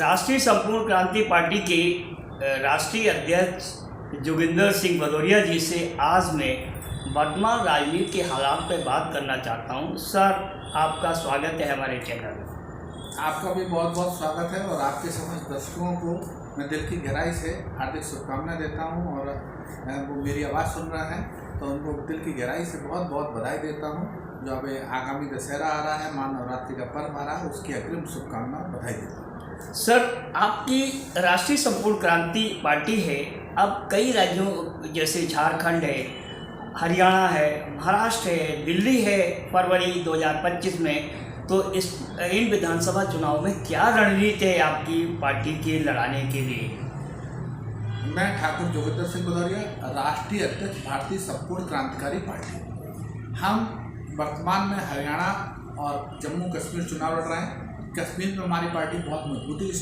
राष्ट्रीय संपूर्ण क्रांति पार्टी के राष्ट्रीय अध्यक्ष जोगिंदर सिंह भदौरिया जी से आज मैं वर्तमान राजनीति के हालात पर बात करना चाहता हूं। सर, आपका स्वागत है हमारे चैनल में। आपका भी बहुत बहुत स्वागत है और आपके समस्त दर्शकों को मैं दिल की गहराई से हार्दिक शुभकामनाएं देता हूं और वो मेरी आवाज़ सुन रहे हैं तो उनको दिल की गहराई से बहुत बहुत बधाई देता हूं। जो अब आगामी दशहरा आ रहा है, महानवरात्रि का पर्व आ रहा है, उसकी अग्रिम शुभकामनाएं बधाई देता हूँ। सर, आपकी राष्ट्रीय संपूर्ण क्रांति पार्टी है, अब कई राज्यों जैसे झारखंड है, हरियाणा है, महाराष्ट्र है, दिल्ली है फरवरी 2025 में, तो इन विधानसभा चुनाव में क्या रणनीति है आपकी पार्टी के लड़ाने के लिए? मैं ठाकुर जोगिंदर सिंह भदौरिया, राष्ट्रीय अध्यक्ष भारतीय संपूर्ण क्रांतिकारी पार्टी। हम वर्तमान में हरियाणा और जम्मू कश्मीर चुनाव लड़ रहे हैं। कश्मीर में हमारी पार्टी बहुत मजबूती के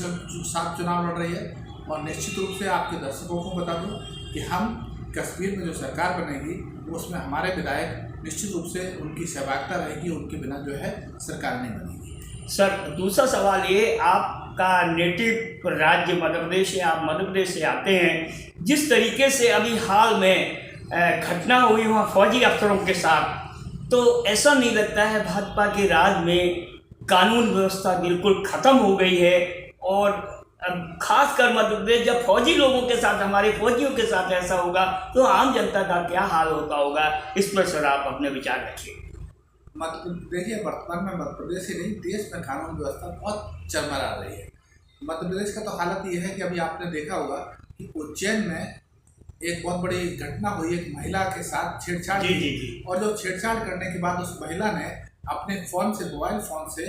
साथ चुनाव लड़ रही है और निश्चित रूप से आपके दर्शकों को बता दूं कि हम कश्मीर में जो सरकार बनेगी उसमें हमारे विधायक निश्चित रूप से उनकी सहभागिता रहेगी, उनके बिना जो है सरकार नहीं बनेगी। सर, दूसरा सवाल ये, आपका नेटिव राज्य मध्य प्रदेश है, आप मध्य प्रदेश से आते हैं, जिस तरीके से अभी हाल में घटना हुई वहाँ फौजी अफसरों के साथ, तो ऐसा नहीं लगता है भाजपा के राज में कानून व्यवस्था बिल्कुल ख़त्म हो गई है? और खासकर मध्य प्रदेश जब फौजी लोगों के साथ, हमारे फौजियों के साथ ऐसा होगा तो आम जनता का क्या हाल होता होगा? इस पर सर आप अपने विचार रखिए। देखिए, वर्तमान में मध्य प्रदेश ही नहीं, देश में कानून व्यवस्था बहुत चरमरा रही है। मध्य प्रदेश का तो हालत ये है कि अभी आपने देखा होगा कि उज्जैन में एक बहुत बड़ी घटना हुई, एक महिला के साथ छेड़छाड़ की, और जो छेड़छाड़ करने के बाद उस महिला ने अपने फ़ोन से, मोबाइल फ़ोन से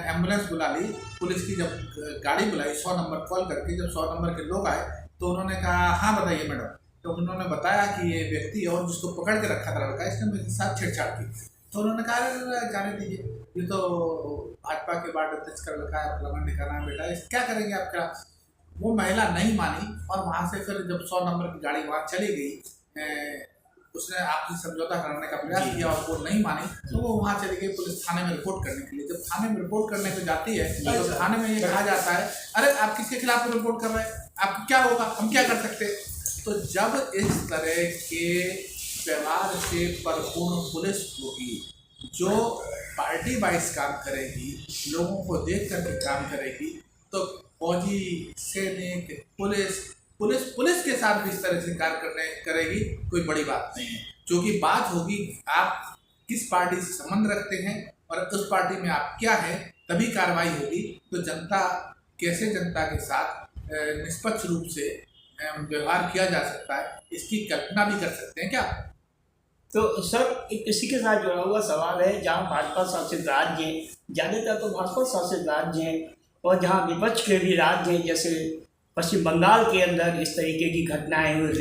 एम्बुलेंस बुला ली। पुलिस की जब गाड़ी बुलाई 100 नंबर कॉल करके, जब 100 नंबर के लोग आए तो उन्होंने कहा हाँ बताइए मैडम, तो उन्होंने बताया कि ये व्यक्ति और जिसको पकड़ के रखा था लड़का, इसने मेरे साथ छेड़छाड़ की। तो उन्होंने कहा जाने दीजिए, ये तो भाजपा के वार्ड अध्यक्ष का लड़का है, फलाना का नाम बेटा, इस क्या करेंगे आपका? वो महिला नहीं मानी और वहाँ से फिर जब 100 नंबर की गाड़ी वहाँ चली गई, उसने आपसी समझौता करने का प्रयास किया और वो नहीं मानी, तो वो वहाँ चली गई पुलिस थाने में रिपोर्ट करने के लिए। जब थाने में रिपोर्ट करने को जाती है तो थाने में ये कहा जाता है, अरे आप किसके खिलाफ रिपोर्ट कर रहे हैं, आपको क्या होगा, हम क्या कर सकते हैं? तो जब इस तरह के व्यवहार से परिपूर्ण पुलिस होगी, जो पार्टी वाइज काम करेगी, लोगों को देख करके काम करेगी, तो फौजी, सैनिक, पुलिस के साथ भी इस तरह से कार्य करेगी, कोई बड़ी बात नहीं है। क्योंकि बात होगी आप किस पार्टी से संबंध रखते हैं और उस पार्टी में आप क्या है, तभी कार्रवाई होगी। तो जनता कैसे जनता के साथ निष्पक्ष रूप से व्यवहार किया जा सकता है, इसकी कल्पना भी कर सकते हैं क्या? तो सर, इसी के साथ जुड़ा हुआ सवाल है, जहाँ भाजपा शासित राज्य हैं, ज़्यादातर तो भाजपा शासित राज्य हैं, और जहाँ विपक्ष के भी राज्य हैं, जैसे पश्चिम बंगाल के अंदर इस तरीके की घटनाएं हुई,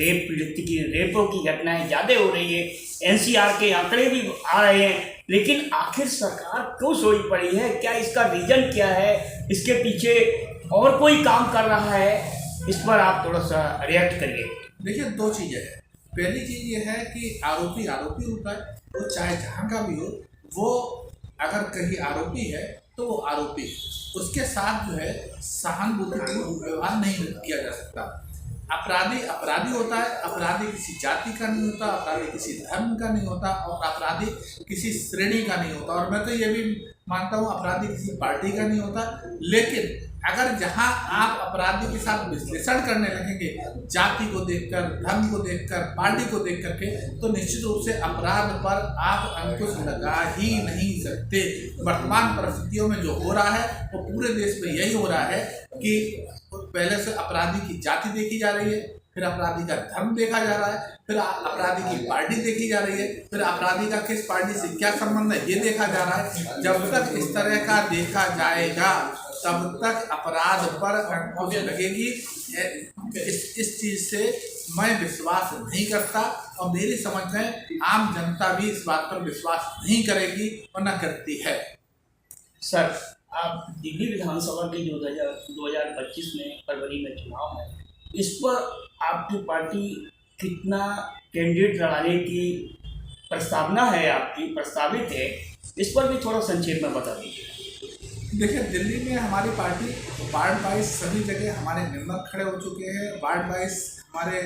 रेपों की घटनाएं ज़्यादा हो रही है, एनसीआर के आंकड़े भी आ रहे हैं, लेकिन आखिर सरकार क्यों सोई पड़ी है? क्या इसका रीज़न क्या है? इसके पीछे और कोई काम कर रहा है? इस पर आप थोड़ा सा रिएक्ट करिए। देखिए, दो चीज़ें हैं। पहली चीज़ ये है कि आरोपी होता है, वो चाहे जहाँ का भी हो, वो अगर कहीं आरोपी है तो वो आरोपी, उसके साथ जो है सहानुभूतिपूर्ण व्यवहार नहीं किया जा सकता। अपराधी होता है, अपराधी किसी जाति का नहीं होता, अपराधी किसी धर्म का नहीं होता, और अपराधी किसी श्रेणी का नहीं होता, और मैं तो ये भी मानता हूँ अपराधी किसी पार्टी का नहीं होता। लेकिन अगर जहाँ आप अपराधी के साथ विश्लेषण करने लगेंगे जाति को देखकर, धर्म को देखकर, पार्टी को देख करके, तो निश्चित रूप से अपराध पर आप अंकुश लगा ही नहीं सकते। वर्तमान परिस्थितियों में जो हो रहा है वो पूरे देश में यही हो रहा है कि पहले से अपराधी की जाति देखी जा रही है, फिर अपराधी का धर्म देखा जा रहा है, फिर अपराधी की पार्टी देखी जा रही है, फिर अपराधी का किस पार्टी से क्या संबंध है ये देखा जा रहा है। जब तक इस तरह का देखा जाएगा तब तक अपराध पर अंकुश लगेगी। इस चीज़ से मैं विश्वास नहीं करता, और मेरी समझ में आम जनता भी इस बात पर विश्वास नहीं करेगी और न करती है। सर, आप दिल्ली विधानसभा के 2025 में फरवरी में चुनाव है, इस पर आपकी पार्टी कितना कैंडिडेट लड़ाने की प्रस्तावित है, इस पर भी थोड़ा संक्षेप में बता दीजिए। देखिए, दिल्ली में हमारी पार्टी वार्ड वाइज सभी जगह हमारे मेंबर खड़े हो चुके हैं। वार्ड वाइज हमारे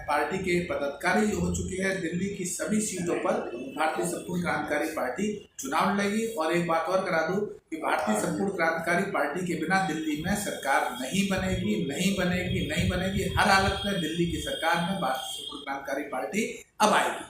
पार्टी के पदाधिकारी हो चुके हैं। दिल्ली की सभी सीटों पर भारतीय संपूर्ण क्रांतिकारी पार्टी चुनाव लड़ेगी। और एक बात और करा दूं कि भारतीय संपूर्ण क्रांतिकारी पार्टी के बिना दिल्ली में सरकार नहीं बनेगी, नहीं बनेगी, नहीं बनेगी। हर हालत में दिल्ली की सरकार में भारतीय संपूर्ण क्रांतिकारी पार्टी अब आएगी।